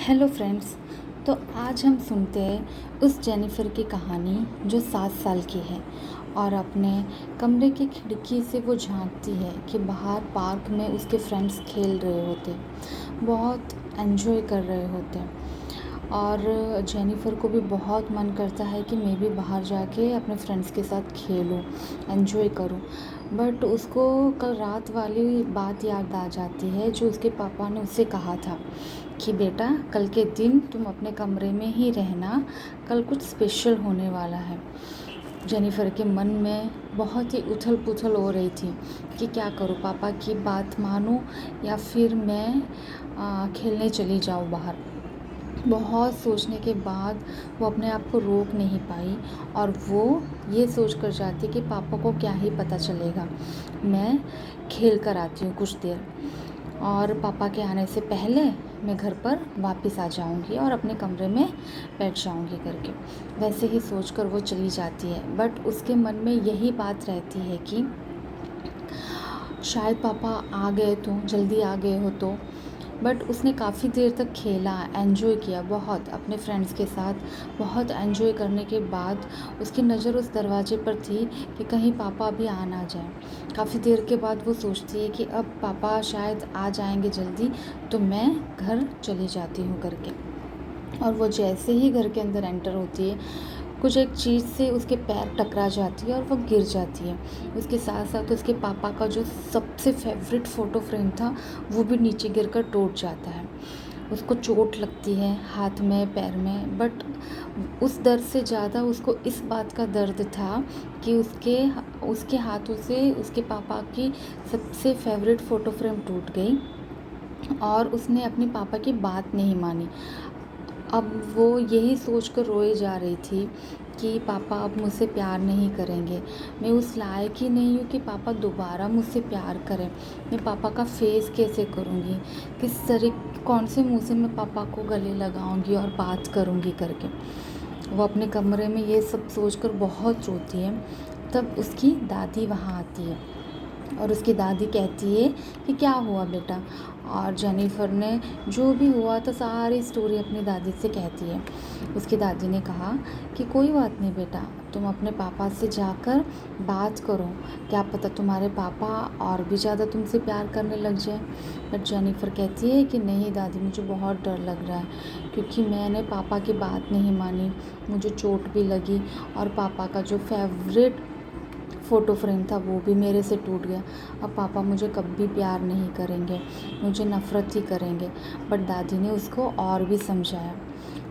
Hello friends. तो आज हम सुनते हैं उस जेनिफर की कहानी जो 7 साल की है और अपने कमरे की खिड़की से वो झांकती है कि बाहर पार्क में उसके फ्रेंड्स खेल रहे होते, बहुत एंजॉय कर रहे होते और जेनिफर को भी बहुत मन करता है कि मैं भी बाहर जाके अपने फ्रेंड्स के साथ खेलूं, एंजॉय करूं। बट उसको कल रात वाली बात याद आ जाती है जो उसके पापा ने उससे कहा था कि बेटा कल के दिन तुम अपने कमरे में ही रहना, कल कुछ स्पेशल होने वाला है। जेनिफर के मन में बहुत ही उथल पुथल हो रही थी कि क्या करूं, पापा की बात मानूं या फिर मैं खेलने चली जाऊं बाहर। बहुत सोचने के बाद वो अपने आप को रोक नहीं पाई और वो ये सोच कर जाती कि पापा को क्या ही पता चलेगा, मैं खेल कर आती हूँ कुछ देर और पापा के आने से पहले मैं घर पर वापस आ जाऊंगी और अपने कमरे में बैठ जाऊंगी करके। वैसे ही सोचकर वो चली जाती है, बट उसके मन में यही बात रहती है कि शायद पापा आ गए तो जल्दी आ गए हो तो। बट उसने काफ़ी देर तक खेला, एंजॉय किया बहुत अपने फ्रेंड्स के साथ। बहुत एंजॉय करने के बाद उसकी नज़र उस दरवाजे पर थी कि कहीं पापा अभी आ ना जाए। काफ़ी देर के बाद वो सोचती है कि अब पापा शायद आ जाएंगे जल्दी, तो मैं घर चली जाती हूँ करके। और वो जैसे ही घर के अंदर एंटर होती है, कुछ एक चीज़ से उसके पैर टकरा जाती है और वो गिर जाती है। उसके साथ साथ उसके पापा का जो सबसे फेवरेट फ़ोटो फ्रेम था वो भी नीचे गिरकर टूट जाता है। उसको चोट लगती है हाथ में, पैर में, बट उस दर्द से ज़्यादा उसको इस बात का दर्द था कि उसके हाथों से उसके पापा की सबसे फेवरेट फ़ोटो फ्रेम टूट गई और उसने अपने पापा की बात नहीं मानी। अब वो यही सोचकर रोए जा रही थी कि पापा अब मुझसे प्यार नहीं करेंगे, मैं उस लायक ही नहीं हूँ कि पापा दोबारा मुझसे प्यार करें। मैं पापा का फेस कैसे करूँगी, किस तरह कौन से मुँह से मैं पापा को गले लगाऊँगी और बात करूँगी करके। वो अपने कमरे में ये सब सोचकर बहुत रोती है। तब उसकी दादी वहाँ आती है और उसकी दादी कहती है कि क्या हुआ बेटा। और जेनिफर ने जो भी हुआ तो सारी स्टोरी अपनी दादी से कहती है। उसकी दादी ने कहा कि कोई बात नहीं बेटा, तुम अपने पापा से जाकर बात करो, क्या पता तुम्हारे पापा और भी ज़्यादा तुमसे प्यार करने लग जाए। बट जेनिफर कहती है कि नहीं दादी, मुझे बहुत डर लग रहा है क्योंकि मैंने पापा की बात नहीं मानी, मुझे चोट भी लगी और पापा का जो फेवरेट फ़ोटो फ्रेम था वो भी मेरे से टूट गया। अब पापा मुझे कभी प्यार नहीं करेंगे, मुझे नफ़रत ही करेंगे। बट दादी ने उसको और भी समझाया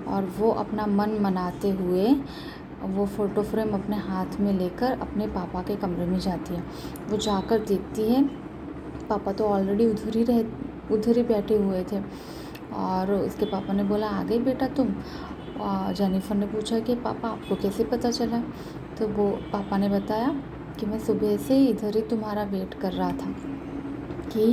और वो अपना मन मनाते हुए वो फ़ोटो फ्रेम अपने हाथ में लेकर अपने पापा के कमरे में जाती है। वो जाकर देखती है पापा तो ऑलरेडी उधर ही बैठे हुए थे। और उसके पापा ने बोला, आ गई बेटा तुम। जेनिफर ने पूछा कि पापा आपको कैसे पता चला। तो वो पापा ने बताया कि मैं सुबह से इधर ही तुम्हारा वेट कर रहा था कि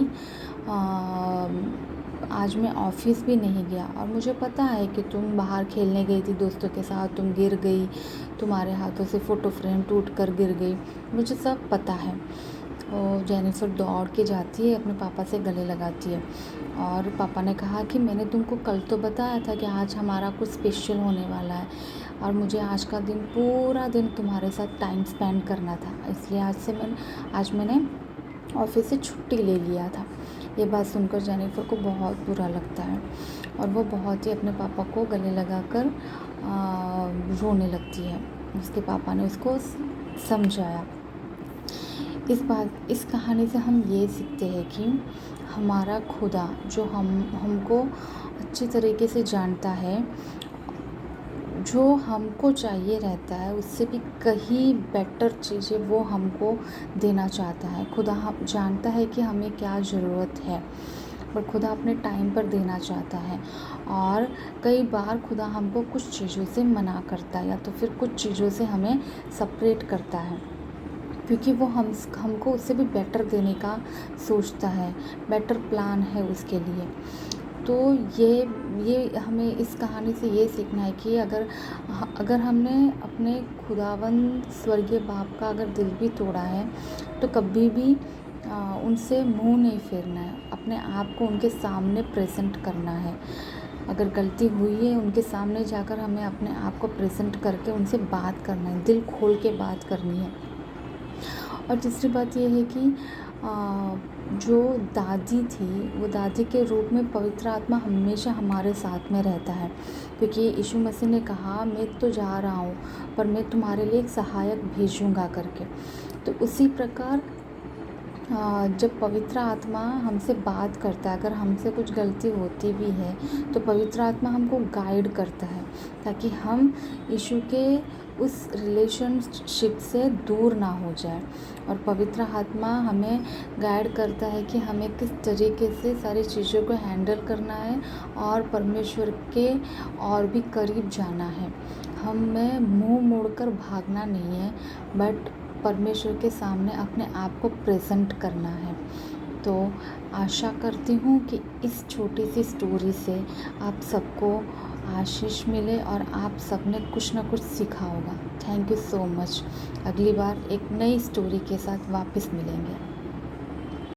आज मैं ऑफिस भी नहीं गया और मुझे पता है कि तुम बाहर खेलने गई थी दोस्तों के साथ, तुम गिर गई, तुम्हारे हाथों से फ़ोटो फ्रेम टूट कर गिर गई, मुझे सब पता है। और जेनिफर दौड़ के जाती है, अपने पापा से गले लगाती है और पापा ने कहा कि मैंने तुमको कल तो बताया था कि आज हमारा कुछ स्पेशल होने वाला है और मुझे आज का दिन पूरा दिन तुम्हारे साथ टाइम स्पेंड करना था, इसलिए आज मैंने ऑफिस से छुट्टी ले लिया था। ये बात सुनकर जेनिफर को बहुत बुरा लगता है और वो बहुत ही अपने पापा को गले लगाकर रोने लगती है। उसके पापा ने उसको समझाया। इस कहानी से हम ये सीखते हैं कि हमारा खुदा जो हमको अच्छी तरीके से जानता है, जो हमको चाहिए रहता है उससे भी कहीं बेटर चीज़ें वो हमको देना चाहता है। खुदा हम जानता है कि हमें क्या ज़रूरत है, पर खुदा अपने टाइम पर देना चाहता है। और कई बार खुदा हमको कुछ चीज़ों से मना करता है या तो फिर कुछ चीज़ों से हमें सेपरेट करता है क्योंकि वो हमको उससे भी बेटर देने का सोचता है, बेटर प्लान है उसके लिए। तो ये हमें इस कहानी से ये सीखना है कि अगर हमने अपने खुदावंद स्वर्गीय बाप का अगर दिल भी तोड़ा है तो कभी भी उनसे मुंह नहीं फेरना है, अपने आप को उनके सामने प्रेजेंट करना है। अगर गलती हुई है उनके सामने जाकर हमें अपने आप को प्रेज़ेंट करके उनसे बात करना है, दिल खोल के बात करनी है। और तीसरी बात ये है कि जो दादी थी, वो दादी के रूप में पवित्र आत्मा हमेशा हमारे साथ में रहता है, क्योंकि यीशु मसीह ने कहा, मैं तो जा रहा हूँ पर मैं तुम्हारे लिए एक सहायक भेजूँगा करके। तो उसी प्रकार जब पवित्र आत्मा हमसे बात करता है, अगर हमसे कुछ गलती होती भी है तो पवित्र आत्मा हमको गाइड करता है, ताकि हम यीशु के उस रिलेशनशिप से दूर ना हो जाए। और पवित्र आत्मा हमें गाइड करता है कि हमें किस तरीके से सारी चीज़ों को हैंडल करना है और परमेश्वर के और भी करीब जाना है। हमें मुंह मोड़कर भागना नहीं है, बट परमेश्वर के सामने अपने आप को प्रेज़ेंट करना है। तो आशा करती हूँ कि इस छोटी सी स्टोरी से आप सबको आशीष मिले और आप सबने कुछ ना कुछ सीखा होगा। Thank you so much. अगली बार एक नई स्टोरी के साथ वापस मिलेंगे।